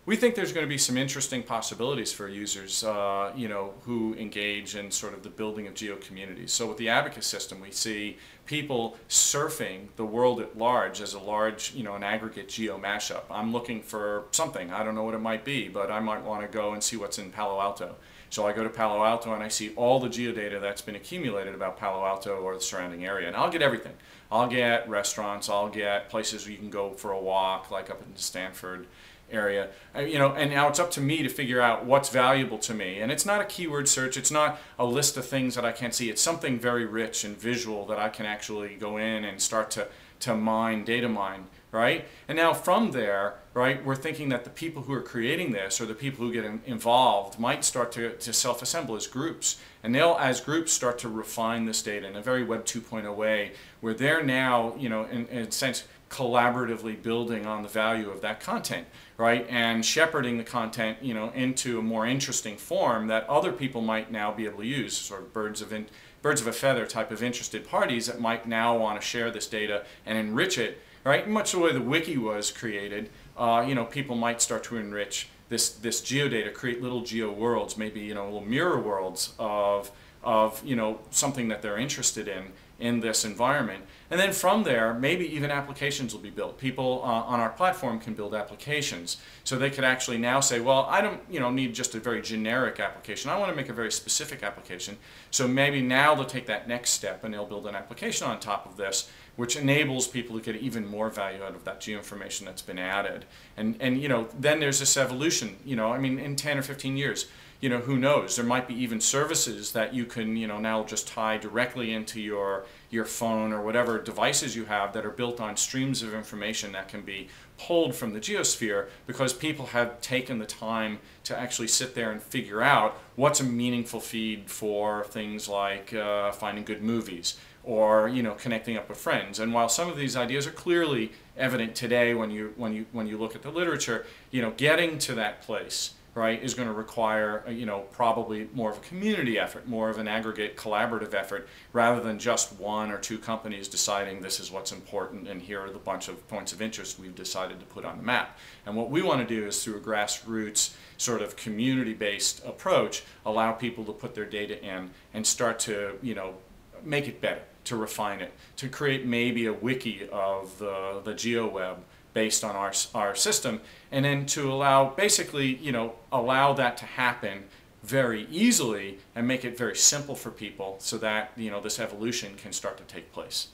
We think there's going to be some interesting possibilities for users, who engage in sort of the building of geo communities. So with the Abaqus system, we see people surfing the world at large as a large, an aggregate geo mashup. I'm looking for something. I don't know what it might be, but I might want to go and see what's in Palo Alto. So I go to Palo Alto and I see all the geodata that's been accumulated about Palo Alto or the surrounding area. And I'll get everything. I'll get restaurants, I'll get places where you can go for a walk, like up in Stanford area, and now it's up to me to figure out what's valuable to me. And it's not a keyword search, it's not a list of things that I can't see, it's something very rich and visual that I can actually go in and start to mine, data mine, right? And now from there, right, we're thinking that the people who are creating this or the people who get involved might start to self-assemble as groups. And they'll, as groups, start to refine this data in a very Web 2.0 way, where they're now, in a sense, collaboratively building on the value of that content, right, and shepherding the content, into a more interesting form that other people might now be able to use, sort of birds of a feather type of interested parties that might now want to share this data and enrich it, right? Much the way the wiki was created, people might start to enrich this geodata, create little geo worlds, maybe little mirror worlds of something that they're interested in this environment. And then from there, maybe even applications will be built. People on our platform can build applications. So they could actually now say, well, I don't need just a very generic application. I want to make a very specific application. So maybe now they'll take that next step and they'll build an application on top of this, which enables people to get even more value out of that geoinformation that's been added. And then there's this evolution, in 10 or 15 years, who knows? There might be even services that you can, now just tie directly into your phone or whatever devices you have that are built on streams of information that can be pulled from the geosphere because people have taken the time to actually sit there and figure out what's a meaningful feed for things like finding good movies or connecting up with friends. And while some of these ideas are clearly evident today when you look at the literature, getting to that place, right, is going to require, probably more of a community effort, more of an aggregate collaborative effort, rather than just one or two companies deciding this is what's important and here are the bunch of points of interest we've decided to put on the map. And what we want to do is, through a grassroots sort of community-based approach, allow people to put their data in and start to, make it better, to refine it, to create maybe a wiki of the Geo-Web based on our system, and then to allow, basically, allow that to happen very easily and make it very simple for people so that, this evolution can start to take place.